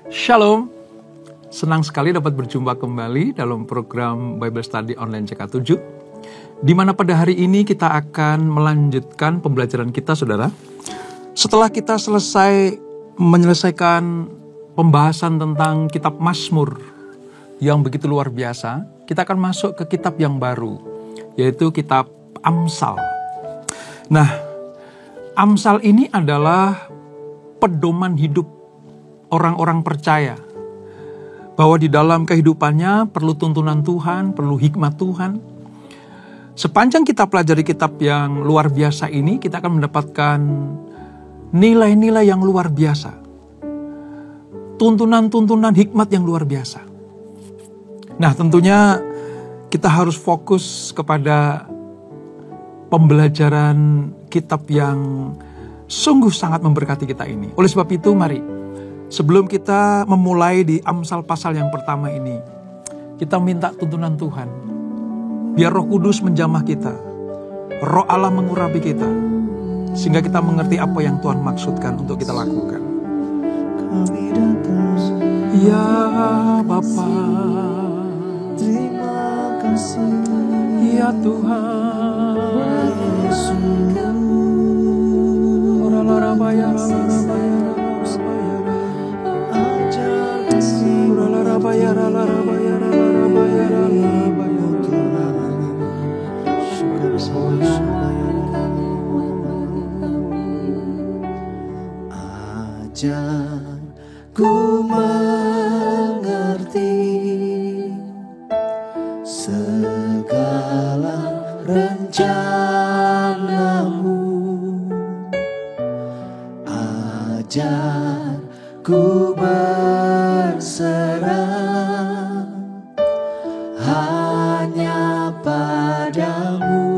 Shalom, senang sekali dapat berjumpa kembali dalam program Bible Study Online CK7, di mana pada hari ini kita akan melanjutkan pembelajaran kita, saudara. Setelah kita menyelesaikan pembahasan tentang kitab Mazmur yang begitu luar biasa, kita akan masuk ke kitab yang baru, yaitu kitab Amsal. Nah, Amsal ini adalah pedoman hidup orang-orang percaya, bahwa di dalam kehidupannya perlu tuntunan Tuhan, perlu hikmat Tuhan. Sepanjang kita pelajari kitab yang luar biasa ini, kita akan mendapatkan nilai-nilai yang luar biasa, tuntunan-tuntunan hikmat yang luar biasa. Nah, tentunya kita harus fokus kepada pembelajaran kitab yang sungguh sangat memberkati kita ini. Oleh sebab itu, mari sebelum kita memulai di Amsal pasal yang pertama ini, kita minta tuntunan Tuhan. Biar Roh Kudus menjamah kita, Roh Allah mengurapi kita, sehingga kita mengerti apa yang Tuhan maksudkan untuk kita lakukan. Ya Bapa, terima kasih. Ya Tuhan, Ora-lara-baya, ajar ku mengerti segala rencanamu, ajar ku berserah hanya padamu.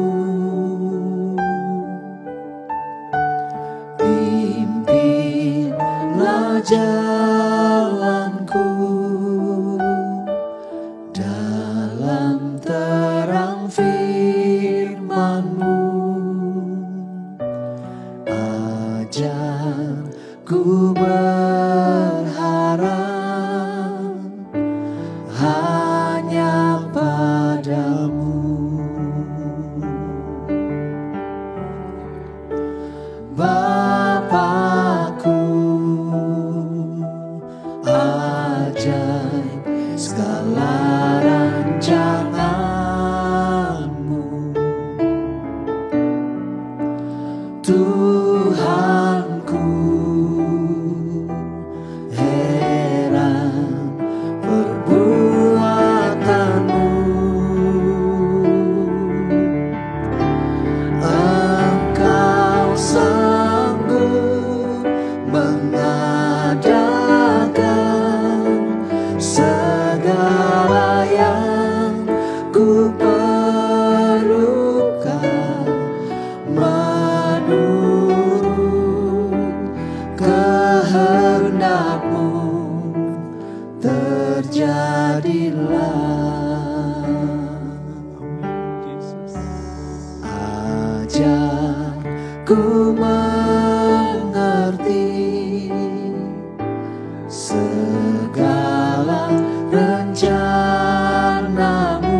Pimpinlah jalanku dalam terang firman-Mu, ajar ku berharap hanya padamu. Bapakku, ajaib segala rancangan-Mu, Tuhanku, heran perbuatan-Mu. Engkau sanggup mengadakan segala yang ku perlukan, menurut kehendak-Mu terjadilah. Ajar ku mengerti segala rencana-Mu,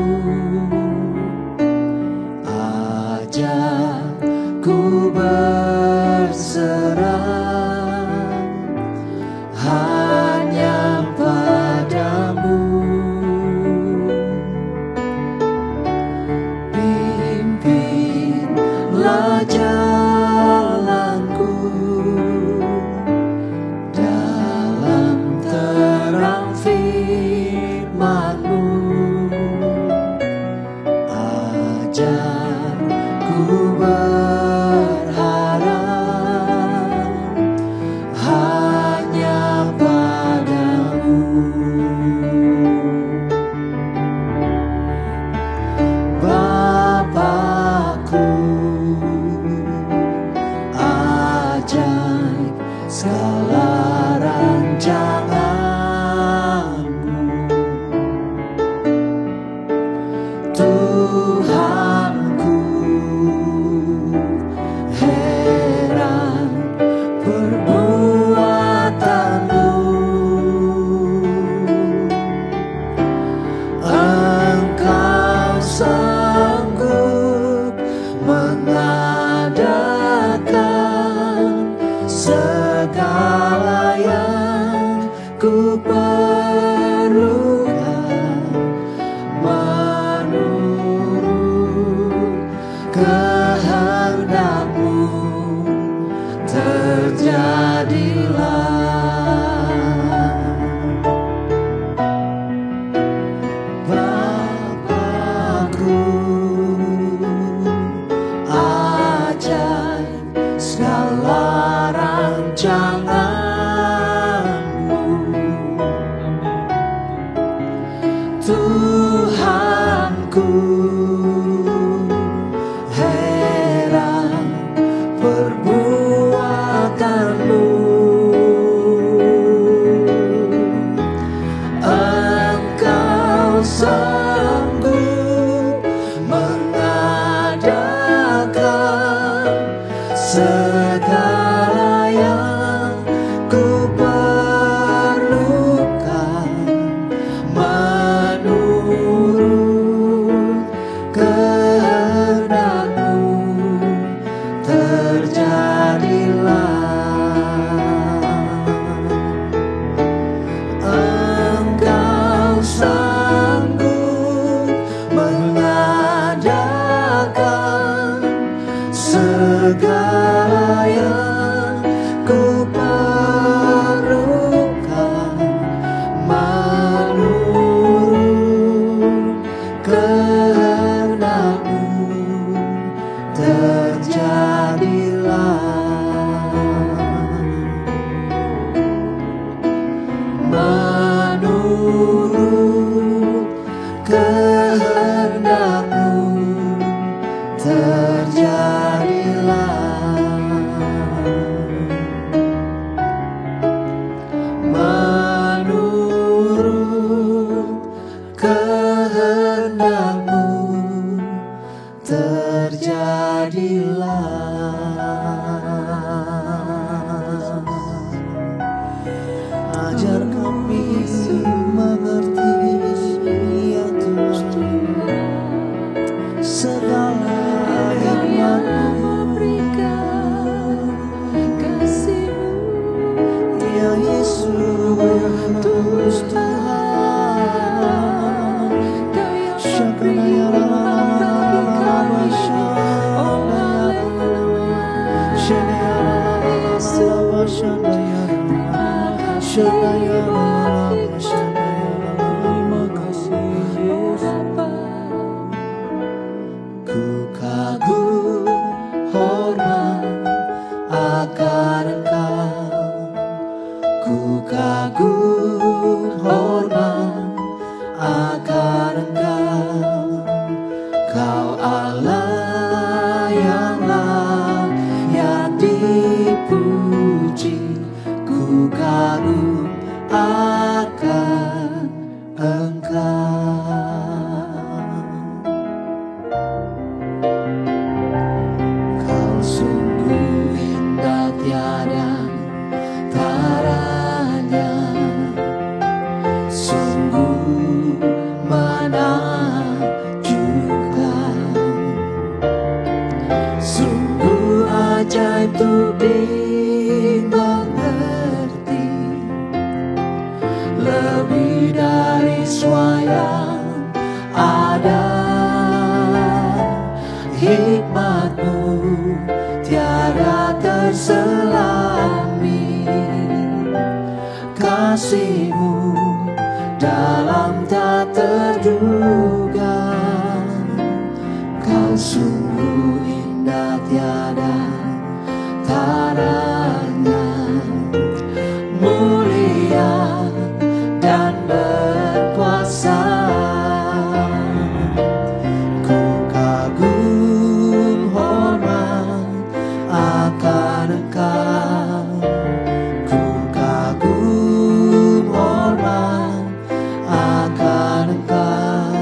ajar ku berserah hanya padamu. Pimpinlah jalanku dalam terang firman-Mu, ajar ku berharap hanya padamu. Ku heran perbuatanmu, Engkau sanggup mengadakan segala yang ku perlukan menurut kehendak-Mu. Terjadilah, Engkau sanggup mengadakan segala yang ku perlukan menurut kehendak-Mu. Terjadilah, menurut kehendak-Mu. Terjadilah, menurut kehendak-Mu. Terjadilah. Ajar kami mengerti, ya Tuhan, segala hikmat-Mu, ya Yesus Tuhan. Terima kasih Yesus. Ku kagum hormat akan Engkau, ku kagum hormat akan Engkau. Kau Allah yang layak dipuji, ku kagum akan Engkau. Kau sungguh indah tiada taranya, sungguh menakjubkan, sungguh ajaib untuk dimengerti, lebih dari swayam ada hikmat-Mu, tiada terselami, kasih-Mu dalam tak terduga. Kau sungguh indah tiada taranya, mulia dan berkuasa. Ku kagum hormat akan Engkau, ku kagum hormat akan Engkau.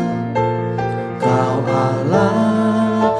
Kau Allah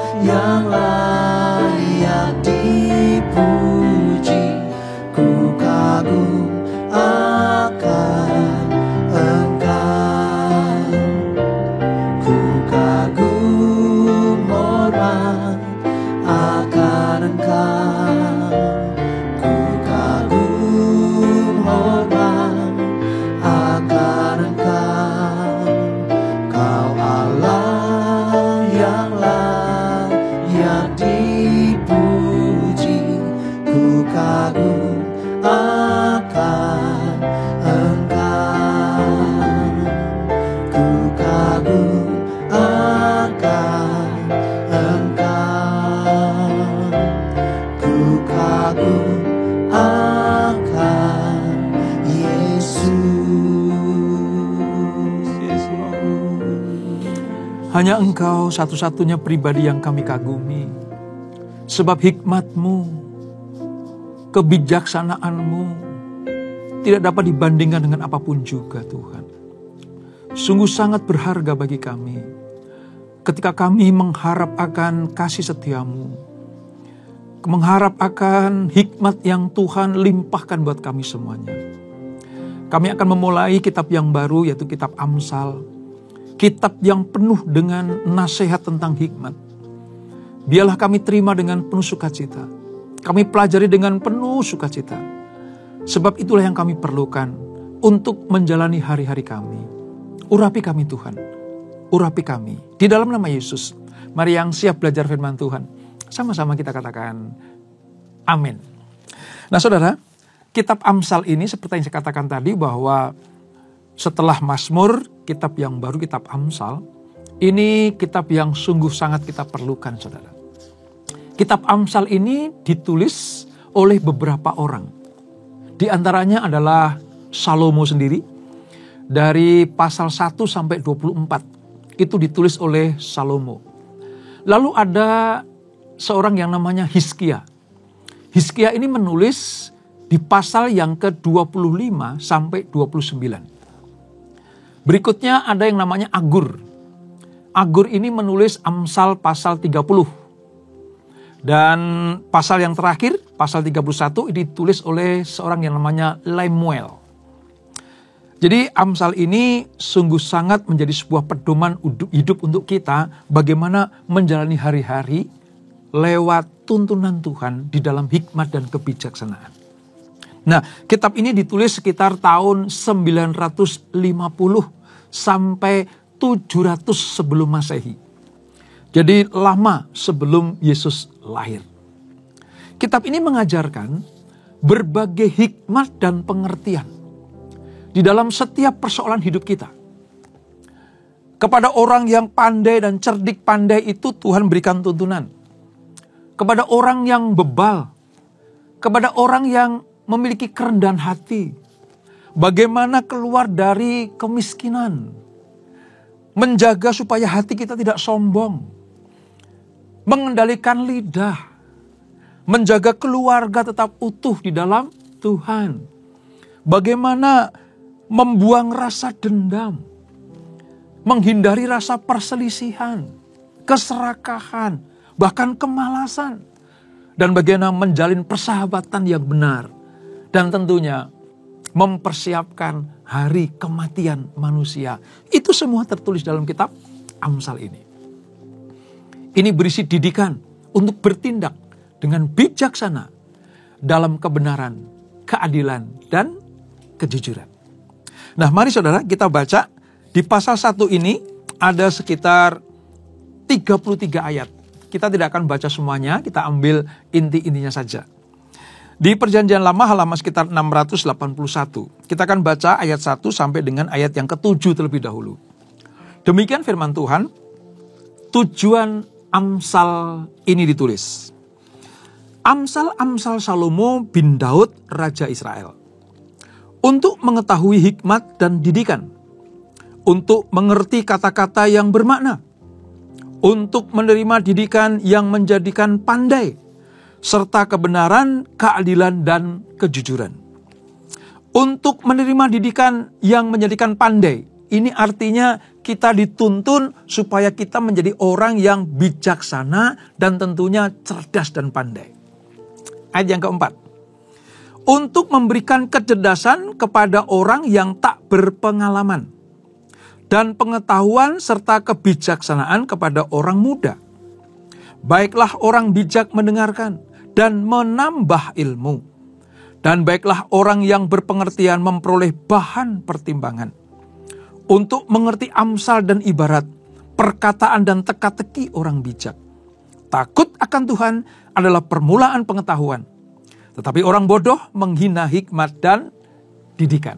Hanya Engkau satu-satunya pribadi yang kami kagumi. Sebab hikmat-Mu, kebijaksanaan-Mu tidak dapat dibandingkan dengan apapun juga Tuhan. Sungguh sangat berharga bagi kami ketika kami mengharap akan kasih setia-Mu, mengharap akan hikmat yang Tuhan limpahkan buat kami semuanya. Kami akan memulai kitab yang baru, yaitu kitab Amsal. Kitab yang penuh dengan nasihat tentang hikmat. Biarlah kami terima dengan penuh sukacita. Kami pelajari dengan penuh sukacita. Sebab itulah yang kami perlukan untuk menjalani hari-hari kami. Urapi kami Tuhan. Urapi kami. Di dalam nama Yesus. Mari yang siap belajar firman Tuhan. Sama-sama kita katakan amin. Nah saudara, kitab Amsal ini seperti yang saya katakan tadi bahwa setelah Mazmur, kitab yang baru, kitab Amsal, ini kitab yang sungguh sangat kita perlukan, saudara. Kitab Amsal ini ditulis oleh beberapa orang. Di antaranya adalah Salomo sendiri. Dari pasal 1 sampai 24, itu ditulis oleh Salomo. Lalu ada seorang yang namanya Hizkia. Hizkia ini menulis di pasal yang ke-25 sampai 29. Berikutnya ada yang namanya Agur. Agur ini menulis Amsal pasal 30. Dan pasal yang terakhir, pasal 31, ini ditulis oleh seorang yang namanya Lemuel. Jadi Amsal ini sungguh sangat menjadi sebuah pedoman hidup untuk kita bagaimana menjalani hari-hari lewat tuntunan Tuhan di dalam hikmat dan kebijaksanaan. Nah, kitab ini ditulis sekitar tahun 950 sampai 700 sebelum Masehi. Jadi lama sebelum Yesus lahir. Kitab ini mengajarkan berbagai hikmat dan pengertian di dalam setiap persoalan hidup kita. Kepada orang yang pandai dan cerdik pandai itu Tuhan berikan tuntunan. Kepada orang yang bebal, kepada orang yang memiliki kerendahan hati, bagaimana keluar dari kemiskinan, menjaga supaya hati kita tidak sombong, mengendalikan lidah, menjaga keluarga tetap utuh di dalam Tuhan, bagaimana membuang rasa dendam, menghindari rasa perselisihan, keserakahan, bahkan kemalasan, dan bagaimana menjalin persahabatan yang benar, dan tentunya mempersiapkan hari kematian manusia. Itu semua tertulis dalam kitab Amsal ini. Ini berisi didikan untuk bertindak dengan bijaksana dalam kebenaran, keadilan, dan kejujuran. Nah, mari saudara kita baca di pasal 1 ini ada sekitar 33 ayat. Kita tidak akan baca semuanya, kita ambil inti-intinya saja. Di Perjanjian Lama halaman sekitar 681. Kita akan baca ayat 1 sampai dengan ayat yang ke-7 terlebih dahulu. Demikian firman Tuhan. Tujuan Amsal ini ditulis. Amsal-amsal Salomo bin Daud Raja Israel. Untuk mengetahui hikmat dan didikan. Untuk mengerti kata-kata yang bermakna. Untuk menerima didikan yang menjadikan pandai. Serta kebenaran, keadilan, dan kejujuran. Untuk menerima didikan yang menjadikan pandai. Ini artinya kita dituntun supaya kita menjadi orang yang bijaksana dan tentunya cerdas dan pandai. Ayat yang keempat. Untuk memberikan kecerdasan kepada orang yang tak berpengalaman. Dan pengetahuan serta kebijaksanaan kepada orang muda. Baiklah orang bijak mendengarkan dan menambah ilmu. Dan baiklah orang yang berpengertian memperoleh bahan pertimbangan. Untuk mengerti amsal dan ibarat, perkataan dan teka-teki orang bijak. Takut akan Tuhan adalah permulaan pengetahuan. Tetapi orang bodoh menghina hikmat dan didikan.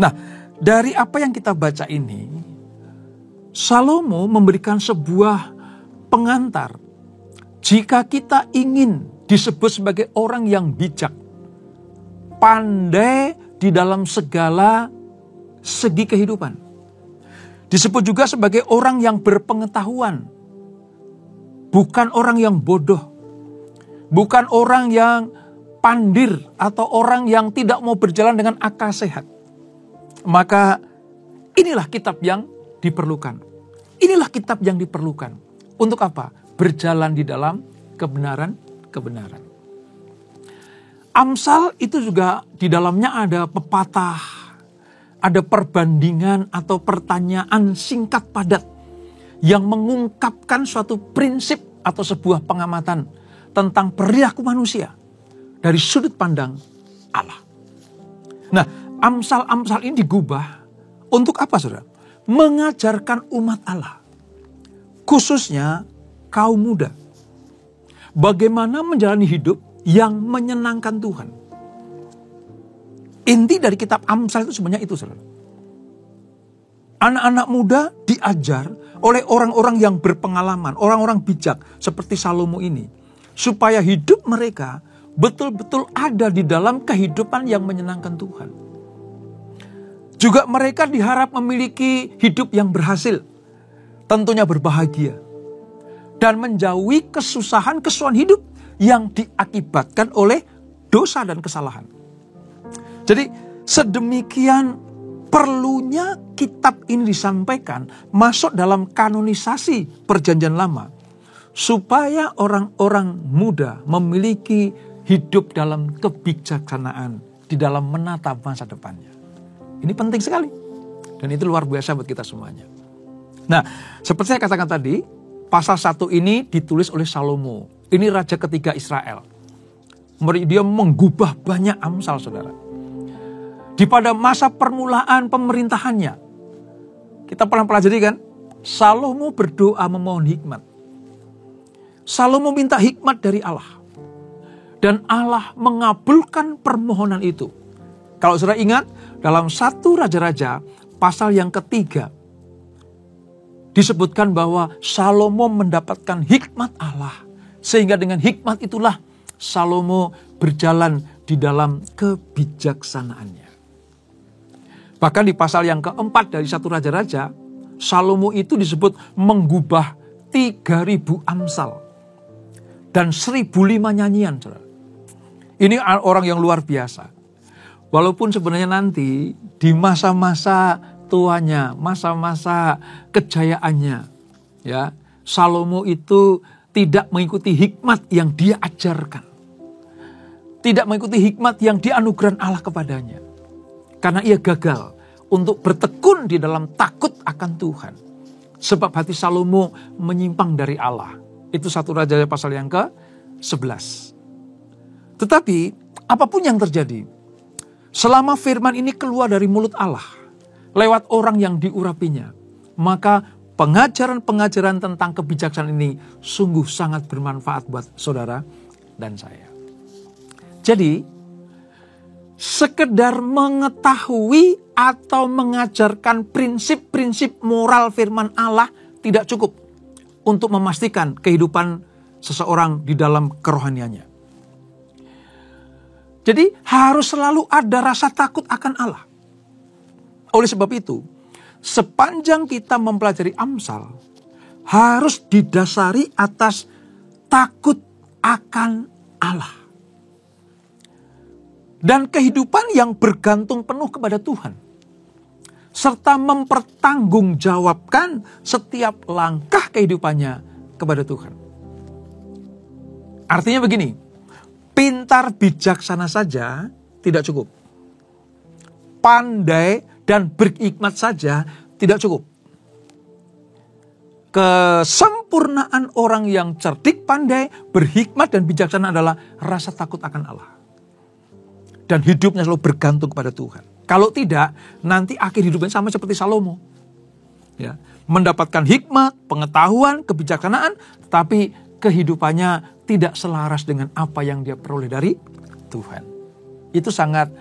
Nah, dari apa yang kita baca ini, Salomo memberikan sebuah pengantar. Jika kita ingin disebut sebagai orang yang bijak, pandai di dalam segala segi kehidupan, Disebut juga sebagai orang yang berpengetahuan. Bukan orang yang bodoh. Bukan orang yang pandir atau orang yang tidak mau berjalan dengan akal sehat. Maka inilah kitab yang diperlukan. Inilah kitab yang diperlukan. Untuk apa? Berjalan di dalam kebenaran. Amsal itu juga di dalamnya ada pepatah, ada perbandingan atau pertanyaan singkat padat yang mengungkapkan suatu prinsip atau sebuah pengamatan tentang perilaku manusia dari sudut pandang Allah. Nah, amsal-amsal ini digubah untuk apa, saudara? Mengajarkan umat Allah, khususnya kaum muda, bagaimana menjalani hidup yang menyenangkan Tuhan. Inti dari kitab Amsal itu sebenarnya itu, saudara. Anak-anak muda diajar oleh orang-orang yang berpengalaman, orang-orang bijak seperti Salomo ini, supaya hidup mereka betul-betul ada di dalam kehidupan yang menyenangkan Tuhan. Juga mereka diharap memiliki hidup yang berhasil, tentunya berbahagia, dan menjauhi kesusahan hidup yang diakibatkan oleh dosa dan kesalahan. Jadi sedemikian perlunya kitab ini disampaikan masuk dalam kanonisasi Perjanjian Lama, supaya orang-orang muda memiliki hidup dalam kebijaksanaan di dalam menatap masa depannya. Ini penting sekali, dan itu luar biasa buat kita semuanya. Nah, seperti saya katakan tadi, pasal 1 ini ditulis oleh Salomo. Ini raja ketiga Israel. Dia menggubah banyak Amsal, saudara. Di pada masa permulaan pemerintahannya, kita pernah pelajari kan, Salomo berdoa memohon hikmat. Salomo minta hikmat dari Allah. Dan Allah mengabulkan permohonan itu. Kalau saudara ingat, dalam 1 Raja-Raja pasal yang ketiga, disebutkan bahwa Salomo mendapatkan hikmat Allah. Sehingga dengan hikmat itulah Salomo berjalan di dalam kebijaksanaannya. Bahkan di pasal yang keempat dari 1 Raja-Raja, Salomo itu disebut menggubah 3.000 Amsal dan 1.005 nyanyian. Ini orang yang luar biasa. Walaupun sebenarnya nanti di masa-masa tuanya, masa-masa kejayaannya, ya, Salomo itu tidak mengikuti hikmat yang dia ajarkan. Tidak mengikuti hikmat yang dianugerahkan Allah kepadanya. Karena ia gagal untuk bertekun di dalam takut akan Tuhan. Sebab hati Salomo menyimpang dari Allah. Itu 1 Raja pasal yang ke-11. Tetapi apapun yang terjadi, selama firman ini keluar dari mulut Allah, lewat orang yang diurapinya, maka pengajaran-pengajaran tentang kebijaksanaan ini sungguh sangat bermanfaat buat saudara dan saya. Jadi, sekedar mengetahui atau mengajarkan prinsip-prinsip moral firman Allah tidak cukup untuk memastikan kehidupan seseorang di dalam kerohaniannya. Jadi, harus selalu ada rasa takut akan Allah. Oleh sebab itu, sepanjang kita mempelajari Amsal, harus didasari atas takut akan Allah. Dan kehidupan yang bergantung penuh kepada Tuhan. Serta mempertanggungjawabkan setiap langkah kehidupannya kepada Tuhan. Artinya begini, pintar bijaksana saja tidak cukup. Pandai dan berhikmat saja tidak cukup. Kesempurnaan orang yang cerdik, pandai, berhikmat dan bijaksana adalah rasa takut akan Allah. Dan hidupnya selalu bergantung kepada Tuhan. Kalau tidak, nanti akhir hidupnya sama seperti Salomo. Ya, mendapatkan hikmat, pengetahuan, kebijaksanaan, tapi kehidupannya tidak selaras dengan apa yang dia peroleh dari Tuhan. Itu sangat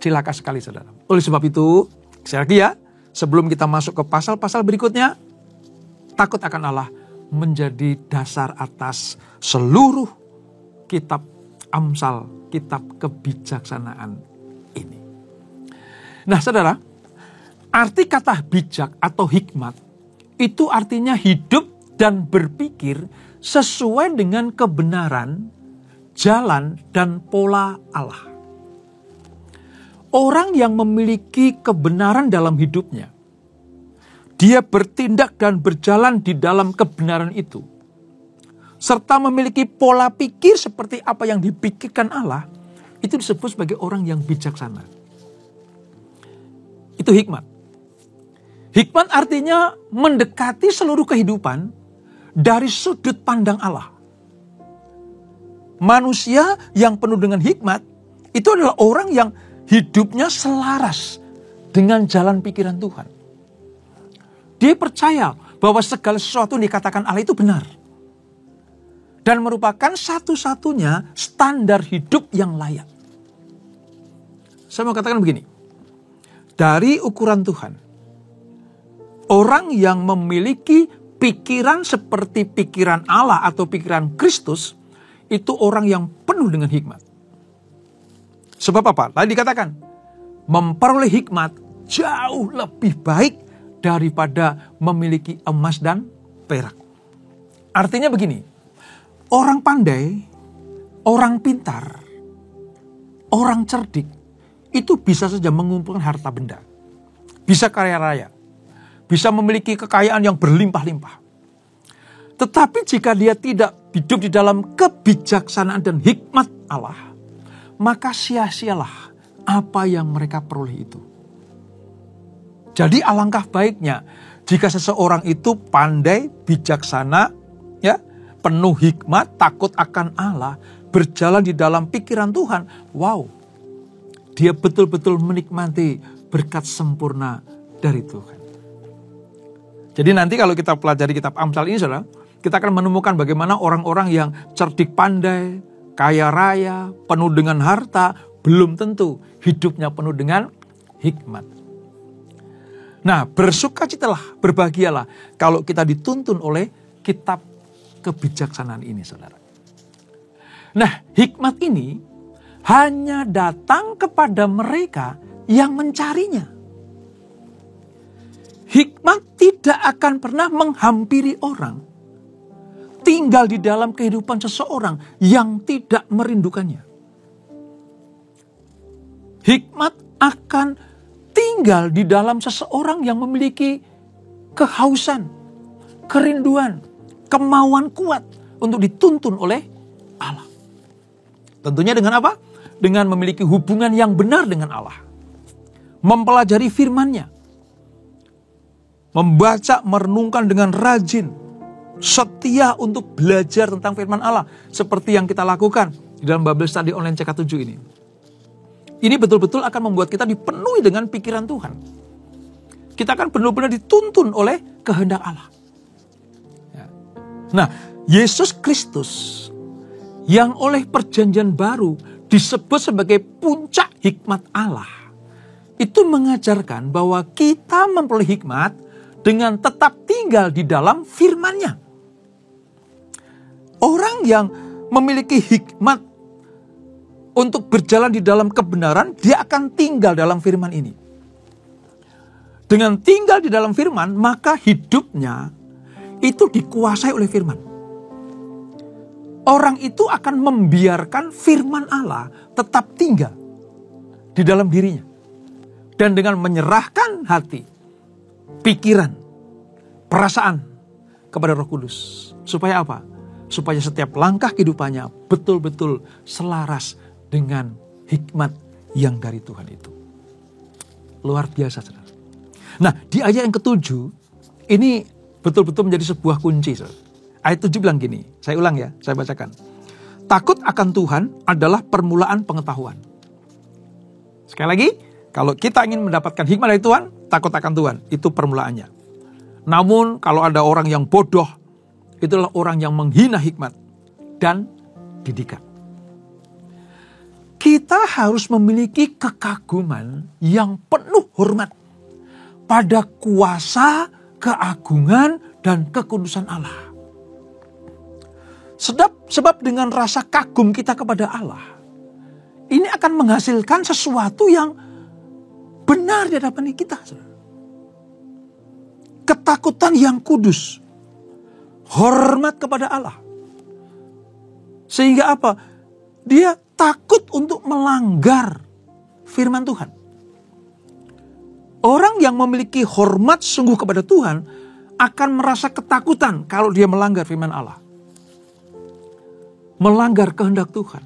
celaka sekali, saudara. Oleh sebab itu, sekali lagi ya, sebelum kita masuk ke pasal-pasal berikutnya, takut akan Allah menjadi dasar atas seluruh kitab Amsal, kitab kebijaksanaan ini. Nah, saudara, Arti kata bijak atau hikmat itu artinya hidup dan berpikir sesuai dengan kebenaran, jalan, dan pola Allah. Orang yang memiliki kebenaran dalam hidupnya, dia bertindak dan berjalan di dalam kebenaran itu, serta memiliki pola pikir seperti apa yang dipikirkan Allah, itu disebut sebagai orang yang bijaksana. Itu hikmat. Hikmat artinya mendekati seluruh kehidupan dari sudut pandang Allah. Manusia yang penuh dengan hikmat itu adalah orang yang hidupnya selaras dengan jalan pikiran Tuhan. Dia percaya bahwa segala sesuatu yang dikatakan Allah itu benar. Dan merupakan satu-satunya standar hidup yang layak. Saya mau katakan begini. Dari ukuran Tuhan, orang yang memiliki pikiran seperti pikiran Allah atau pikiran Kristus, itu orang yang penuh dengan hikmat. Sebab apa? Tadi dikatakan, memperoleh hikmat jauh lebih baik daripada memiliki emas dan perak. Artinya begini, orang pandai, orang pintar, orang cerdik, itu bisa saja mengumpulkan harta benda. Bisa kaya raya. Bisa memiliki kekayaan yang berlimpah-limpah. Tetapi jika dia tidak hidup di dalam kebijaksanaan dan hikmat Allah, maka sia-sialah apa yang mereka peroleh itu. Jadi alangkah baiknya jika seseorang itu pandai, bijaksana, ya, penuh hikmat, takut akan Allah, berjalan di dalam pikiran Tuhan. Wow, dia betul-betul menikmati berkat sempurna dari Tuhan. Jadi nanti kalau kita pelajari kitab Amsal ini, saudara, kita akan menemukan bagaimana orang-orang yang cerdik pandai, kaya raya, penuh dengan harta, belum tentu hidupnya penuh dengan hikmat. Nah, bersukacitalah, berbahagialah kalau kita dituntun oleh kitab kebijaksanaan ini, saudara. Nah, hikmat ini hanya datang kepada mereka yang mencarinya. Hikmat tidak akan pernah menghampiri orang, tinggal di dalam kehidupan seseorang yang tidak merindukannya. Hikmat akan tinggal di dalam seseorang yang memiliki kehausan, kerinduan, kemauan kuat untuk dituntun oleh Allah. Tentunya dengan apa? Dengan memiliki hubungan yang benar dengan Allah. Mempelajari firman-Nya. Membaca, merenungkan dengan rajin. Setia untuk belajar tentang firman Allah. Seperti yang kita lakukan di dalam Bible Study Online CK7 ini. Ini betul-betul akan membuat kita dipenuhi dengan pikiran Tuhan. Kita akan benar-benar dituntun oleh kehendak Allah. Nah, Yesus Kristus yang oleh perjanjian baru disebut sebagai puncak hikmat Allah, itu mengajarkan bahwa kita memperoleh hikmat dengan tetap tinggal di dalam firman-Nya. Orang yang memiliki hikmat untuk berjalan di dalam kebenaran, dia akan tinggal dalam firman ini. Dengan tinggal di dalam firman, maka hidupnya itu dikuasai oleh firman. Orang itu akan membiarkan firman Allah tetap tinggal di dalam dirinya. Dan dengan menyerahkan hati, pikiran, perasaan kepada Roh Kudus. Supaya apa? Supaya setiap langkah kehidupannya betul-betul selaras dengan hikmat yang dari Tuhan itu. Luar biasa, saudara. Nah, di ayat yang ke-7, ini betul-betul menjadi sebuah kunci, saudara. Ayat 7 bilang gini, saya ulang ya, saya bacakan. Takut akan Tuhan adalah permulaan pengetahuan. Sekali lagi, kalau kita ingin mendapatkan hikmat dari Tuhan, takut akan Tuhan, itu permulaannya. Namun kalau ada orang yang bodoh, itulah orang yang menghina hikmat dan didikan. Kita harus memiliki kekaguman yang penuh hormat pada kuasa, keagungan, dan kekudusan Allah. Sebab dengan rasa kagum kita kepada Allah, ini akan menghasilkan sesuatu yang benar di hadapan kita. ketakutan yang kudus, hormat kepada Allah. Sehingga apa? Dia takut untuk melanggar firman Tuhan. Orang yang memiliki hormat sungguh kepada Tuhan akan merasa ketakutan kalau dia melanggar firman Allah. Melanggar kehendak Tuhan.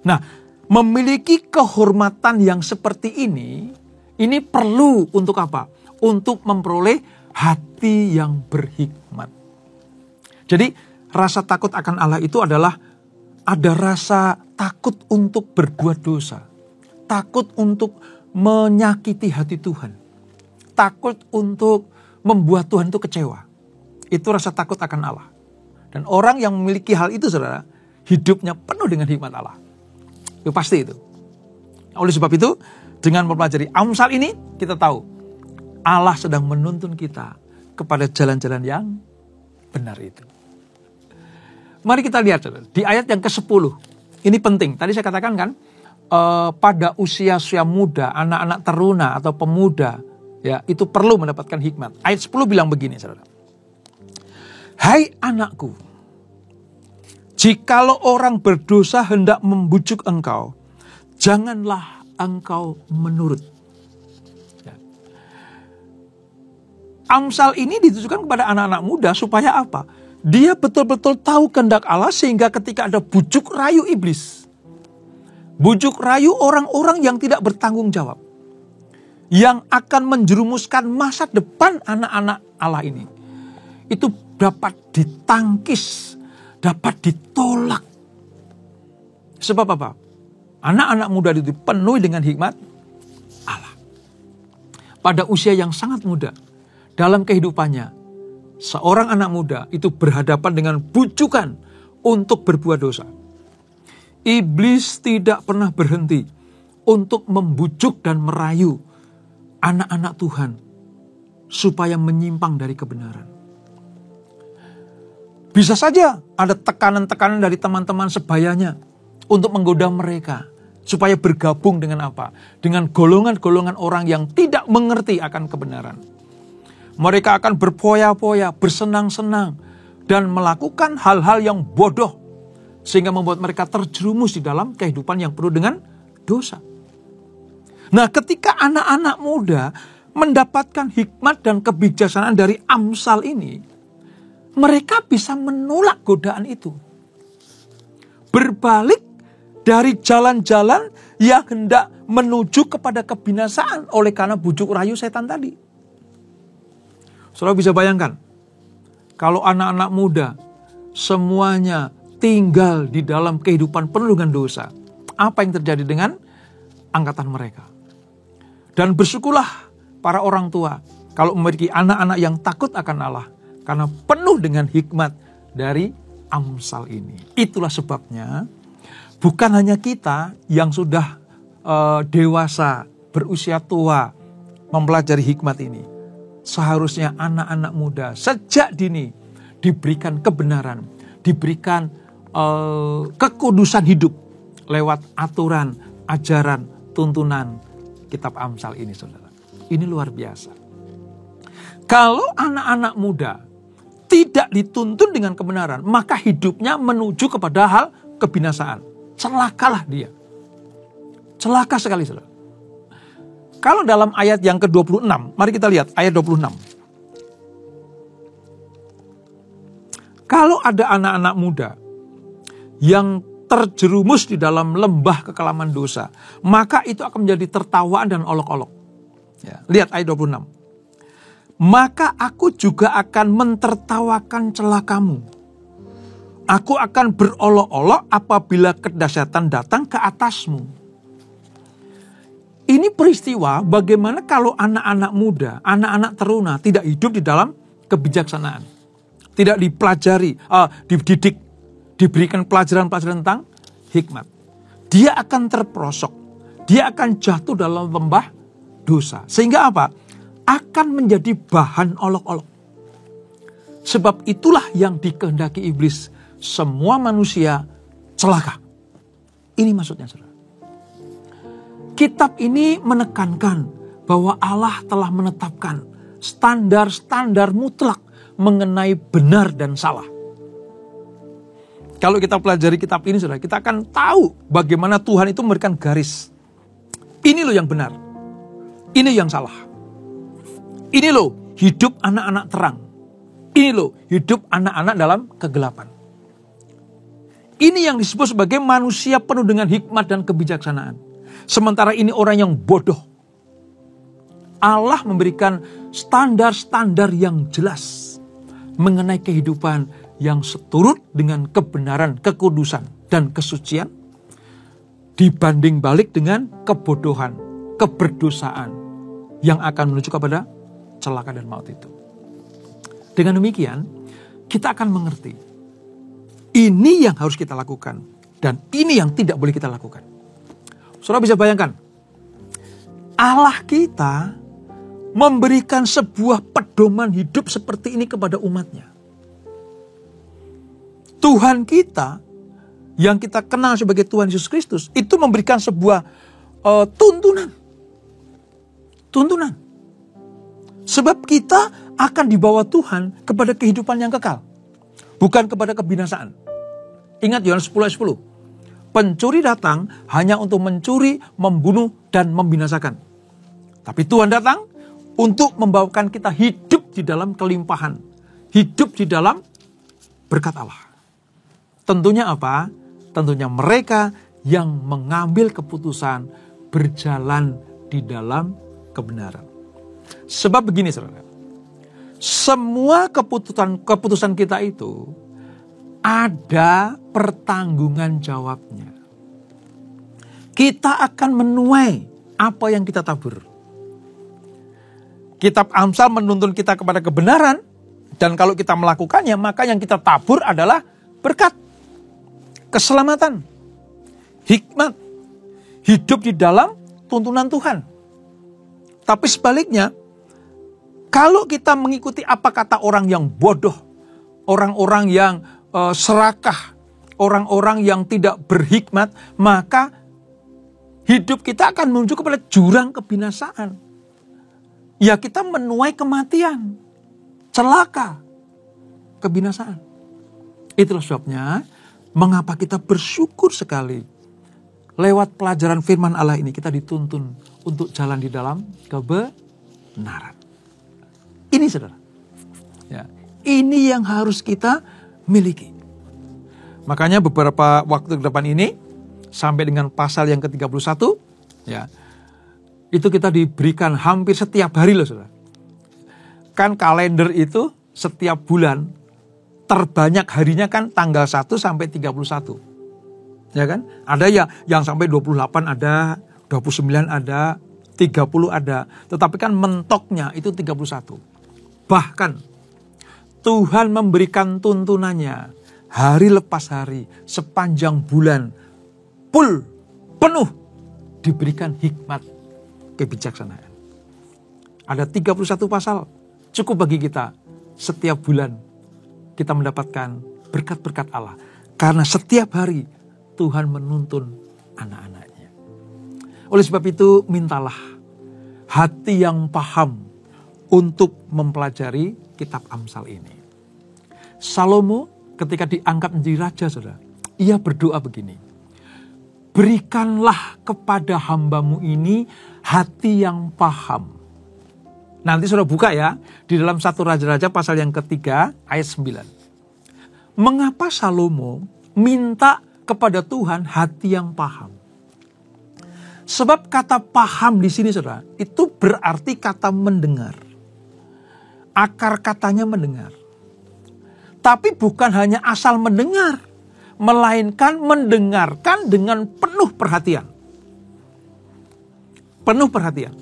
Nah, memiliki kehormatan yang seperti ini perlu untuk apa? Untuk memperoleh hati yang berhikmat. Jadi, rasa takut akan Allah itu adalah ada rasa takut untuk berbuat dosa. Takut untuk menyakiti hati Tuhan. Takut untuk membuat Tuhan itu kecewa. Itu rasa takut akan Allah. Dan orang yang memiliki hal itu, saudara, hidupnya penuh dengan hikmat Allah. Itu pasti itu. Oleh sebab itu, dengan mempelajari Amsal ini, kita tahu Allah sedang menuntun kita kepada jalan-jalan yang benar itu. Mari kita lihat, saudara, di ayat yang ke-10. Ini penting. Tadi saya katakan kan, pada usia muda, anak-anak teruna atau pemuda, ya, itu perlu mendapatkan hikmat. Ayat 10 bilang begini, saudara. Hai anakku, jikalau orang berdosa hendak membujuk engkau, janganlah engkau menurut. Ya. Amsal ini ditujukan kepada anak-anak muda supaya apa? Dia betul-betul tahu kehendak Allah sehingga ketika ada bujuk rayu iblis, bujuk rayu orang-orang yang tidak bertanggung jawab, yang akan menjerumuskan masa depan anak-anak Allah ini, itu dapat ditangkis, dapat ditolak. Sebab apa? Anak-anak muda itu dipenuhi dengan hikmat Allah. Pada usia yang sangat muda, dalam kehidupannya, seorang anak muda itu berhadapan dengan bujukan untuk berbuat dosa. Iblis tidak pernah berhenti untuk membujuk dan merayu anak-anak Tuhan supaya menyimpang dari kebenaran. Bisa saja ada tekanan-tekanan dari teman-teman sebayanya untuk menggoda mereka supaya bergabung dengan apa? Dengan golongan-golongan orang yang tidak mengerti akan kebenaran. Mereka akan berpoya-poya, bersenang-senang, dan melakukan hal-hal yang bodoh sehingga membuat mereka terjerumus di dalam kehidupan yang penuh dengan dosa. Nah, ketika anak-anak muda mendapatkan hikmat dan kebijaksanaan dari Amsal ini, mereka bisa menolak godaan itu. Berbalik dari jalan-jalan yang hendak menuju kepada kebinasaan oleh karena bujuk rayu setan tadi. Saudara bisa bayangkan, kalau anak-anak muda semuanya tinggal di dalam kehidupan penuh dengan dosa, apa yang terjadi dengan angkatan mereka? Dan bersyukurlah para orang tua kalau memiliki anak-anak yang takut akan Allah, karena penuh dengan hikmat dari Amsal ini. Itulah sebabnya bukan hanya kita yang sudah dewasa, berusia tua, mempelajari hikmat ini. Seharusnya anak-anak muda sejak dini diberikan kebenaran, diberikan kekudusan hidup lewat aturan, ajaran, tuntunan kitab Amsal ini, saudara. Ini luar biasa. Kalau anak-anak muda tidak dituntun dengan kebenaran, maka hidupnya menuju kepada hal kebinasaan. Celakalah dia. Celaka sekali, saudara. Kalau dalam ayat yang ke-26, mari kita lihat ayat 26. Kalau ada anak-anak muda yang terjerumus di dalam lembah kekelaman dosa, maka itu akan menjadi tertawaan dan olok-olok. Ya, lihat ayat 26. Maka aku juga akan mentertawakan celakamu. Aku akan berolok-olok apabila kedahsyatan datang ke atasmu. Ini peristiwa bagaimana kalau anak-anak muda, anak-anak teruna tidak hidup di dalam kebijaksanaan. Tidak dipelajari, dididik, diberikan pelajaran-pelajaran tentang hikmat. Dia akan terperosok. Dia akan jatuh dalam lembah dosa. Sehingga apa? Akan menjadi bahan olok-olok. Sebab itulah yang dikehendaki iblis. Semua manusia celaka. Ini maksudnya, saudara. Kitab ini menekankan bahwa Allah telah menetapkan standar-standar mutlak mengenai benar dan salah. Kalau kita pelajari kitab ini, saudara, kita akan tahu bagaimana Tuhan itu memberikan garis. Ini loh yang benar. Ini yang salah. Ini loh hidup anak-anak terang. Ini loh hidup anak-anak dalam kegelapan. Ini yang disebut sebagai manusia penuh dengan hikmat dan kebijaksanaan. Sementara ini orang yang bodoh. Allah memberikan standar-standar yang jelas mengenai kehidupan yang seturut dengan kebenaran, kekudusan, dan kesucian, dibanding balik dengan kebodohan, keberdosaan, yang akan menuju kepada celaka dan maut itu. Dengan demikian, kita akan mengerti, ini yang harus kita lakukan, dan ini yang tidak boleh kita lakukan. Saudara bisa bayangkan, Allah kita memberikan sebuah pedoman hidup seperti ini kepada umatnya. Tuhan kita, yang kita kenal sebagai Tuhan Yesus Kristus, itu memberikan sebuah tuntunan. Tuntunan. Sebab kita akan dibawa Tuhan kepada kehidupan yang kekal. Bukan kepada kebinasaan. Ingat Yohanes 10 ayat 10. Pencuri datang hanya untuk mencuri, membunuh, dan membinasakan. Tapi Tuhan datang untuk membawakan kita hidup di dalam kelimpahan. Hidup di dalam berkat Allah. Tentunya apa? Tentunya mereka yang mengambil keputusan berjalan di dalam kebenaran. Sebab begini, saudara. Semua keputusan kita itu ada pertanggungan jawabnya. Kita akan menuai apa yang kita tabur. Kitab Amsal menuntun kita kepada kebenaran, dan kalau kita melakukannya, maka yang kita tabur adalah berkat, keselamatan, hikmat, hidup di dalam tuntunan Tuhan. Tapi sebaliknya, kalau kita mengikuti apa kata orang yang bodoh, orang-orang yang serakah, orang-orang yang tidak berhikmat, maka hidup kita akan menuju kepada jurang kebinasaan. Ya, kita menuai kematian, celaka, kebinasaan. Itulah sebabnya mengapa kita bersyukur sekali lewat pelajaran firman Allah ini kita dituntun untuk jalan di dalam kebenaran. Ini, saudara, ya, ini yang harus kita miliki. Makanya beberapa waktu ke depan ini sampai dengan pasal yang ke-31, ya, itu kita diberikan hampir setiap hari loh, saudara. Kan kalender itu setiap bulan terbanyak harinya kan tanggal 1 sampai 31. Ya kan? Ada yang sampai 28 ada, 29 ada, 30 ada. Tetapi kan mentoknya itu 31. Bahkan Tuhan memberikan tuntunannya hari lepas hari, sepanjang bulan, penuh diberikan hikmat kebijaksanaan. Ada 31 pasal cukup bagi kita setiap bulan kita mendapatkan berkat-berkat Allah. Karena setiap hari Tuhan menuntun anak-anaknya. Oleh sebab itu mintalah hati yang paham untuk mempelajari kitab Amsal ini. Salomo ketika diangkat menjadi raja, saudara, ia berdoa begini. Berikanlah kepada hambamu ini hati yang paham. Nanti sudah buka ya, di dalam 1 Raja-Raja pasal yang ketiga ayat 9. Mengapa Salomo minta kepada Tuhan hati yang paham? Sebab kata paham di sini, saudara, itu berarti kata mendengar. Akar katanya mendengar. Tapi bukan hanya asal mendengar, melainkan mendengarkan dengan penuh perhatian. Penuh perhatian.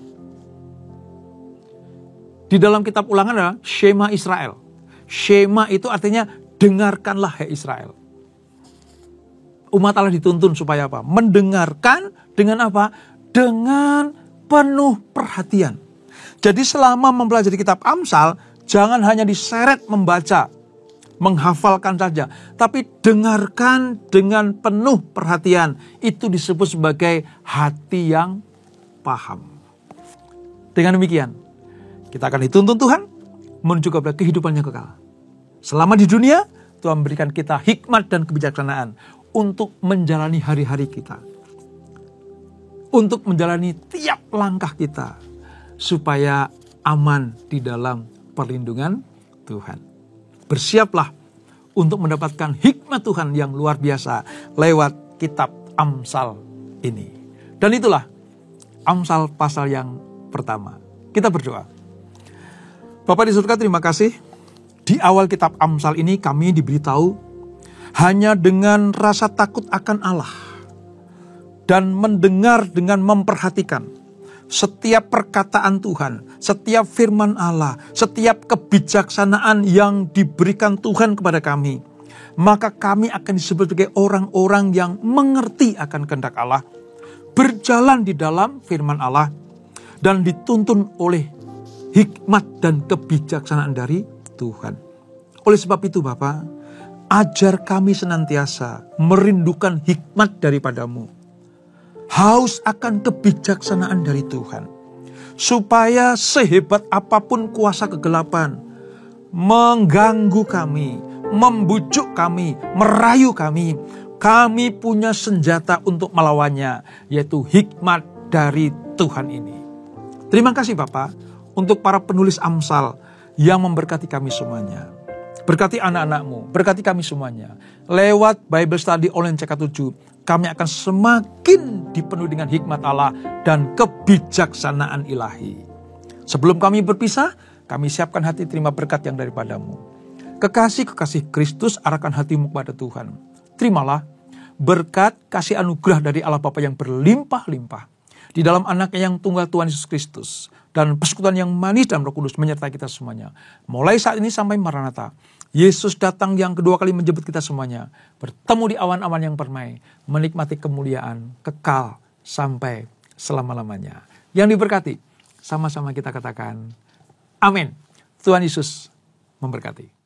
Di dalam kitab Ulangan adalah Shema Israel. Shema itu artinya dengarkanlah hai Israel. Umat Allah dituntun supaya apa? Mendengarkan dengan apa? Dengan penuh perhatian. Jadi selama mempelajari kitab Amsal, jangan hanya diseret membaca, menghafalkan saja. Tapi dengarkan dengan penuh perhatian. Itu disebut sebagai hati yang paham. Dengan demikian, Kita akan dituntun Tuhan menuju kepada kehidupan yang kekal. Selama di dunia, Tuhan memberikan kita hikmat dan kebijaksanaan untuk menjalani hari-hari kita. Untuk menjalani tiap langkah kita. Supaya aman di dalam perlindungan Tuhan. Bersiaplah untuk mendapatkan hikmat Tuhan yang luar biasa lewat kitab Amsal ini. Dan itulah Amsal pasal yang pertama. Kita berdoa. Bapa di surga, terima kasih. Di awal kitab Amsal ini kami diberitahu hanya dengan rasa takut akan Allah dan mendengar dengan memperhatikan setiap perkataan Tuhan, setiap firman Allah, setiap kebijaksanaan yang diberikan Tuhan kepada kami, maka kami akan disebut sebagai orang-orang yang mengerti akan kehendak Allah, berjalan di dalam firman Allah, dan dituntun oleh hikmat dan kebijaksanaan dari Tuhan. Oleh sebab itu Bapa, ajar kami senantiasa merindukan hikmat daripadamu. Haus akan kebijaksanaan dari Tuhan. Supaya sehebat apapun kuasa kegelapan mengganggu kami, membujuk kami, merayu kami, kami punya senjata untuk melawannya, yaitu hikmat dari Tuhan ini. Terima kasih Bapak untuk para penulis Amsal yang memberkati kami semuanya. Berkati anak-anakmu, berkati kami semuanya. Lewat Bible Study Online CK7, kami akan semakin dipenuhi dengan hikmat Allah dan kebijaksanaan ilahi. Sebelum kami berpisah, kami siapkan hati terima berkat yang daripadamu. Kekasih-kekasih Kristus, arahkan hatimu kepada Tuhan. Terimalah berkat kasih anugerah dari Allah Bapa yang berlimpah-limpah di dalam Anaknya yang tunggal Tuhan Yesus Kristus, dan persekutuan yang manis dalam Roh Kudus menyertai kita semuanya. Mulai saat ini sampai Maranatha, Yesus datang yang kedua kali menjemput kita semuanya, bertemu di awan-awan yang permai, menikmati kemuliaan kekal sampai selama-lamanya. Yang diberkati, sama-sama kita katakan, amin. Tuhan Yesus memberkati.